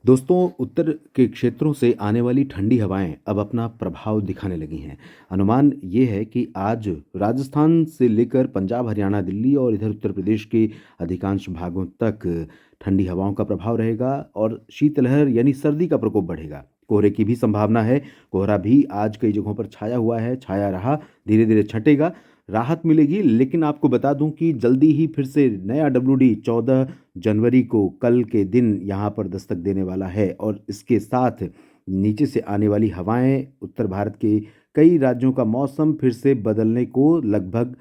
दोस्तों, उत्तर के क्षेत्रों से आने वाली ठंडी हवाएं अब अपना प्रभाव दिखाने लगी हैं। अनुमान ये है कि आज राजस्थान से लेकर पंजाब, हरियाणा, दिल्ली और इधर उत्तर प्रदेश के अधिकांश भागों तक ठंडी हवाओं का प्रभाव रहेगा और शीतलहर यानी सर्दी का प्रकोप बढ़ेगा। कोहरे की भी संभावना है। कोहरा भी आज कई जगहों पर छाया हुआ है, छाया रहा, धीरे धीरे छटेगा, राहत मिलेगी। लेकिन आपको बता दूं कि जल्दी ही फिर से नया डब्ल्यूडी 14 जनवरी को कल के दिन यहाँ पर दस्तक देने वाला है और इसके साथ नीचे से आने वाली हवाएं उत्तर भारत के कई राज्यों का मौसम फिर से बदलने को लगभग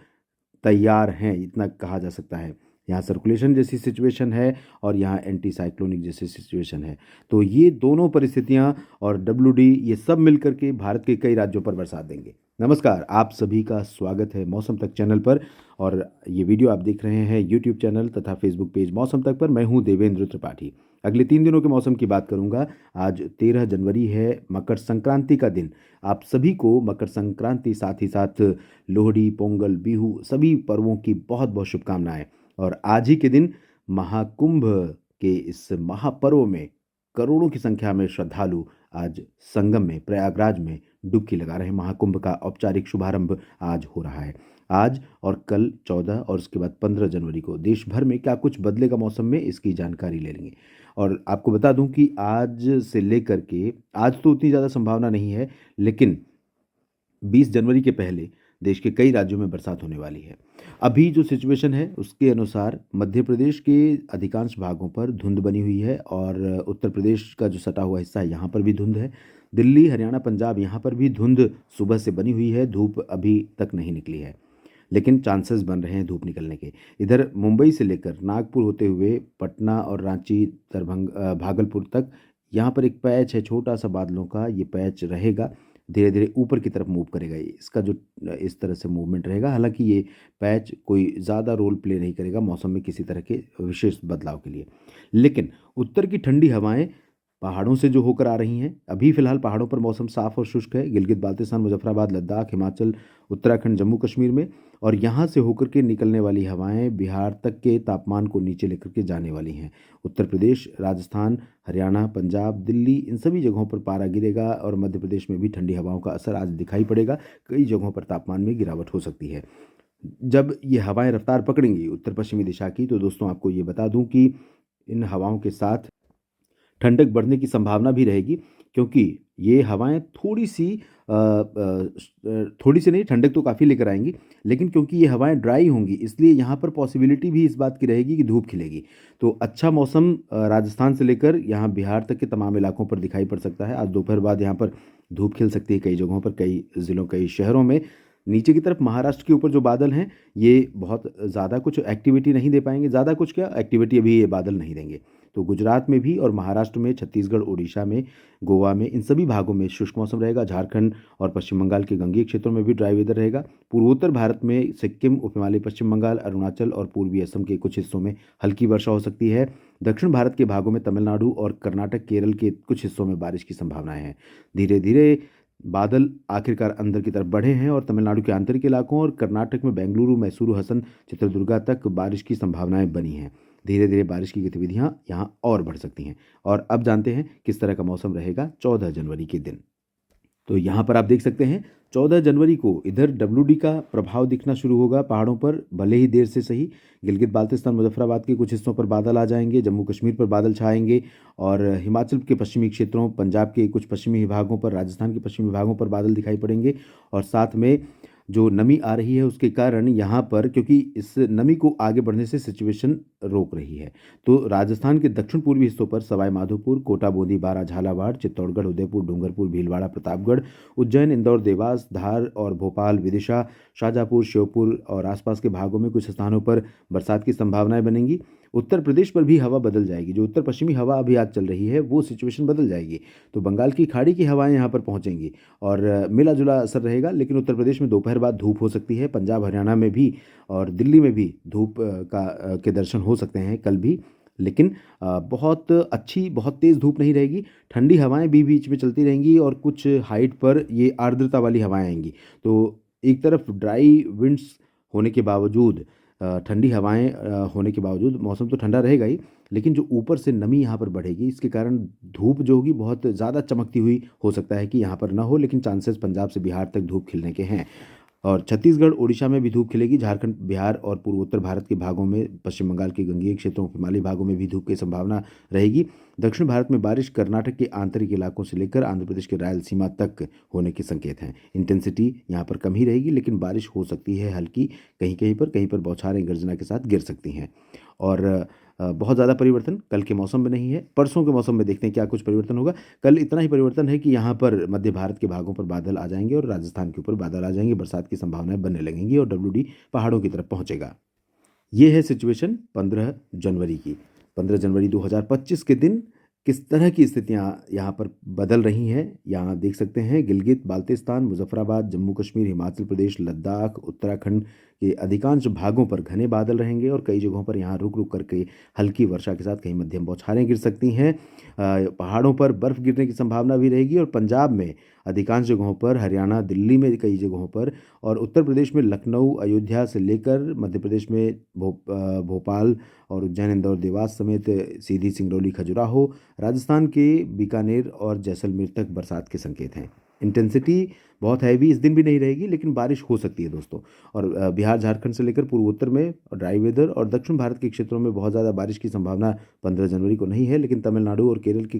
तैयार हैं, इतना कहा जा सकता है। यहाँ सर्कुलेशन जैसी सिचुएशन है और यहाँ एंटी साइक्लोनिक जैसी सिचुएशन है। तो ये दोनों परिस्थितियाँ और डब्ल्यूडी ये सब मिलकर के भारत के कई राज्यों पर बरसात देंगे। नमस्कार, आप सभी का स्वागत है मौसम तक चैनल पर। और ये वीडियो आप देख रहे हैं यूट्यूब चैनल तथा फेसबुक पेज मौसम तक पर। मैं हूँ देवेंद्र त्रिपाठी। अगले 3 दिनों के मौसम की बात करूंगा। आज 13 जनवरी है, मकर संक्रांति का दिन। आप सभी को मकर संक्रांति, साथ ही साथ लोहड़ी, पोंगल, बिहू सभी पर्वों की बहुत बहुत शुभकामनाएं। और आज ही के दिन महाकुंभ के इस महापर्व में करोड़ों की संख्या में श्रद्धालु आज संगम में प्रयागराज में डुबकी लगा रहे हैं। महाकुंभ का औपचारिक शुभारंभ आज हो रहा है। आज और कल 14 और उसके बाद 15 जनवरी को देश भर में क्या कुछ बदलेगा मौसम में, इसकी जानकारी ले लेंगे। और आपको बता दूं कि आज से लेकर के आज तो उतनी ज़्यादा संभावना नहीं है, लेकिन 20 जनवरी के पहले देश के कई राज्यों में बरसात होने वाली है। अभी जो सिचुएशन है उसके अनुसार मध्य प्रदेश के अधिकांश भागों पर धुंध बनी हुई है और उत्तर प्रदेश का जो सटा हुआ हिस्सा है यहाँ पर भी धुंध है। दिल्ली, हरियाणा, पंजाब यहाँ पर भी धुंध सुबह से बनी हुई है। धूप अभी तक नहीं निकली है, लेकिन चांसेस बन रहे हैं धूप निकलने के। इधर मुंबई से लेकर नागपुर होते हुए पटना और रांची, भागलपुर तक यहाँ पर एक पैच है छोटा सा बादलों का। ये पैच रहेगा, धीरे धीरे ऊपर की तरफ मूव करेगा। ये इसका जो इस तरह से मूवमेंट रहेगा। हालांकि ये पैच कोई ज़्यादा रोल प्ले नहीं करेगा मौसम में किसी तरह के विशेष बदलाव के लिए। लेकिन उत्तर की ठंडी हवाएं पहाड़ों से जो होकर आ रही हैं, अभी फिलहाल पहाड़ों पर मौसम साफ और शुष्क है। गिलगित बाल्टिस्तान, मुजफ्फराबाद, लद्दाख, हिमाचल, उत्तराखंड, जम्मू कश्मीर में। और यहाँ से होकर के निकलने वाली हवाएं बिहार तक के तापमान को नीचे लेकर के जाने वाली हैं। उत्तर प्रदेश, राजस्थान, हरियाणा, पंजाब, दिल्ली, इन सभी जगहों पर पारा गिरेगा और मध्य प्रदेश में भी ठंडी हवाओं का असर आज दिखाई पड़ेगा। कई जगहों पर तापमान में गिरावट हो सकती है। जब ये हवाएं रफ्तार पकड़ेंगी उत्तर पश्चिमी दिशा की, तो दोस्तों आपको ये बता दूं कि इन हवाओं के साथ ठंडक बढ़ने की संभावना भी रहेगी, क्योंकि ये हवाएं थोड़ी सी नहीं, ठंडक तो काफ़ी लेकर आएंगी। लेकिन क्योंकि ये हवाएं ड्राई होंगी, इसलिए यहाँ पर पॉसिबिलिटी भी इस बात की रहेगी कि धूप खिलेगी। तो अच्छा मौसम राजस्थान से लेकर यहाँ बिहार तक के तमाम इलाकों पर दिखाई पड़ सकता है। आज दोपहर बाद यहाँ पर धूप खिल सकती है कई जगहों पर, कई ज़िलों, कई शहरों में। नीचे की तरफ महाराष्ट्र के ऊपर जो बादल हैं, ये बहुत ज़्यादा कुछ एक्टिविटी नहीं दे पाएंगे। ज़्यादा कुछ क्या एक्टिविटी अभी ये बादल नहीं देंगे। तो गुजरात में भी और महाराष्ट्र में, छत्तीसगढ़, उड़ीसा में, गोवा में, इन सभी भागों में शुष्क मौसम रहेगा। झारखंड और पश्चिम बंगाल के गंगीय क्षेत्रों में भी ड्राई वेदर रहेगा। पूर्वोत्तर भारत में सिक्किम, उप हिमालय, पश्चिम बंगाल, अरुणाचल और पूर्वी असम के कुछ हिस्सों में हल्की वर्षा हो सकती है। दक्षिण भारत के भागों में तमिलनाडु और कर्नाटक, केरल के कुछ हिस्सों में बारिश की संभावनाएं हैं। धीरे धीरे बादल आखिरकार अंदर की तरफ बढ़े हैं और तमिलनाडु के आंतरिक इलाकों और कर्नाटक में बेंगलुरु, मैसूरू, हसन, चित्रदुर्गा तक बारिश की संभावनाएं बनी हैं। धीरे धीरे बारिश की गतिविधियां यहां और बढ़ सकती हैं। और अब जानते हैं किस तरह का मौसम रहेगा 14 जनवरी के दिन। तो यहाँ पर आप देख सकते हैं 14 जनवरी को इधर डब्ल्यूडी का प्रभाव दिखना शुरू होगा पहाड़ों पर, भले ही देर से सही। गिलगित बाल्टिस्तान, मुजफ्फराबाद के कुछ हिस्सों पर बादल आ जाएंगे, जम्मू कश्मीर पर बादल छाएंगे और हिमाचल के पश्चिमी क्षेत्रों, पंजाब के कुछ पश्चिमी भागों पर, राजस्थान के पश्चिमी भागों पर बादल दिखाई पड़ेंगे। और साथ में जो नमी आ रही है उसके कारण यहाँ पर, क्योंकि इस नमी को आगे बढ़ने से सिचुएशन रोक रही है, तो राजस्थान के दक्षिण पूर्वी हिस्सों पर सवाई माधोपुर, कोटा, बूंदी, बारा, झालावाड़, चित्तौड़गढ़, उदयपुर, डूंगरपुर, भीलवाड़ा, प्रतापगढ़, उज्जैन, इंदौर, देवास, धार और भोपाल, विदिशा, शाहजहाँपुर, श्योपुर और आसपास के भागों में कुछ स्थानों पर बरसात की संभावनाएं बनेंगी। उत्तर प्रदेश पर भी हवा बदल जाएगी। जो उत्तर पश्चिमी हवा अभी आज चल रही है वो सिचुएशन बदल जाएगी। तो बंगाल की खाड़ी की हवाएं यहाँ पर पहुँचेंगी और मिला जुला असर रहेगा। लेकिन उत्तर प्रदेश में दोपहर बाद धूप हो सकती है। पंजाब, हरियाणा में भी और दिल्ली में भी धूप के दर्शन हो सकते हैं कल भी। लेकिन बहुत अच्छी, बहुत तेज़ धूप नहीं रहेगी। ठंडी हवाएं भी बीच में चलती रहेंगी और कुछ हाइट पर ये आर्द्रता वाली हवाएं आएंगी। तो एक तरफ ड्राई विंड्स होने के बावजूद, ठंडी हवाएं होने के बावजूद मौसम तो ठंडा रहेगा ही, लेकिन जो ऊपर से नमी यहाँ पर बढ़ेगी, इसके कारण धूप जो होगी बहुत ज़्यादा चमकती हुई हो सकता है कि यहाँ पर ना हो, लेकिन चांसेस पंजाब से बिहार तक धूप खिलने के हैं। और छत्तीसगढ़, ओडिशा में भी धूप खिलेगी। झारखंड, बिहार और पूर्वोत्तर भारत के भागों में, पश्चिम बंगाल के गंगेय क्षेत्रों, हिमालयी भागों में भी धूप की संभावना रहेगी। दक्षिण भारत में बारिश कर्नाटक के आंतरिक इलाकों से लेकर आंध्र प्रदेश के रायलसीमा तक होने के संकेत हैं। इंटेंसिटी यहाँ पर कम ही रहेगी, लेकिन बारिश हो सकती है हल्की, कहीं पर बौछारें गर्जना के साथ गिर सकती हैं। और बहुत ज़्यादा परिवर्तन कल के मौसम में नहीं है। परसों के मौसम में देखते हैं क्या कुछ परिवर्तन होगा। कल इतना ही परिवर्तन है कि यहाँ पर मध्य भारत के भागों पर बादल आ जाएंगे और राजस्थान के ऊपर बादल आ जाएंगे, बरसात की संभावनाएं बनने लगेंगी और WD पहाड़ों की तरफ पहुंचेगा। ये है सिचुएशन 15 जनवरी की। 15 जनवरी 2025 के दिन किस तरह की स्थितियां यहाँ पर बदल रही हैं, यहाँ देख सकते हैं। गिलगित बाल्टिस्तान, मुजफ्फराबाद, जम्मू कश्मीर, हिमाचल प्रदेश, लद्दाख, उत्तराखंड के अधिकांश भागों पर घने बादल रहेंगे और कई जगहों पर यहाँ रुक रुक करके हल्की वर्षा के साथ कहीं मध्यम बौछारें गिर सकती हैं। पहाड़ों पर बर्फ गिरने की संभावना भी रहेगी और पंजाब में अधिकांश जगहों पर, हरियाणा, दिल्ली में कई जगहों पर, और उत्तर प्रदेश में लखनऊ, अयोध्या से लेकर मध्य प्रदेश में भोपाल और उज्जैन, इंदौर, देवास समेत सीधी, सिंगरौली, खजुराहो, राजस्थान के बीकानेर और जैसलमेर तक बरसात के संकेत हैं। इंटेंसिटी बहुत हैवी इस दिन भी नहीं रहेगी, लेकिन बारिश हो सकती है दोस्तों। और बिहार, झारखंड से लेकर पूर्वोत्तर में ड्राई वेदर और दक्षिण भारत के क्षेत्रों में बहुत ज़्यादा बारिश की संभावना 15 जनवरी को नहीं है, लेकिन तमिलनाडु और केरल के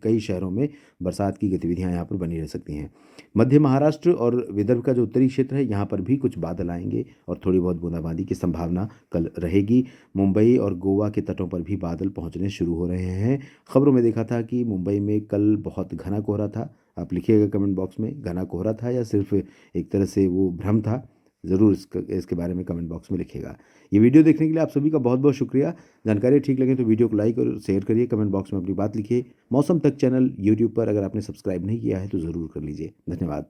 कई शहरों में बरसात की गतिविधियां यहाँ पर बनी रह सकती हैं। मध्य महाराष्ट्र और विदर्भ का जो उत्तरी क्षेत्र है, यहाँ पर भी कुछ बादल आएंगे और थोड़ी बहुत बूंदाबांदी की संभावना कल रहेगी। मुंबई और गोवा के तटों पर भी बादल पहुंचने शुरू हो रहे हैं। खबरों में देखा था कि मुंबई में कल बहुत घना कोहरा था। आप लिखिएगा कमेंट बॉक्स में, घना कोहरा था या सिर्फ एक तरह से वो भ्रम था। ज़रूर इसके बारे में कमेंट बॉक्स में लिखिएगा। ये वीडियो देखने के लिए आप सभी का बहुत बहुत शुक्रिया। जानकारी ठीक लगे तो वीडियो को लाइक और शेयर करिए, कमेंट बॉक्स में अपनी बात लिखिए। मौसम तक चैनल यूट्यूब पर अगर आपने सब्सक्राइब नहीं किया है तो ज़रूर कर लीजिए। धन्यवाद।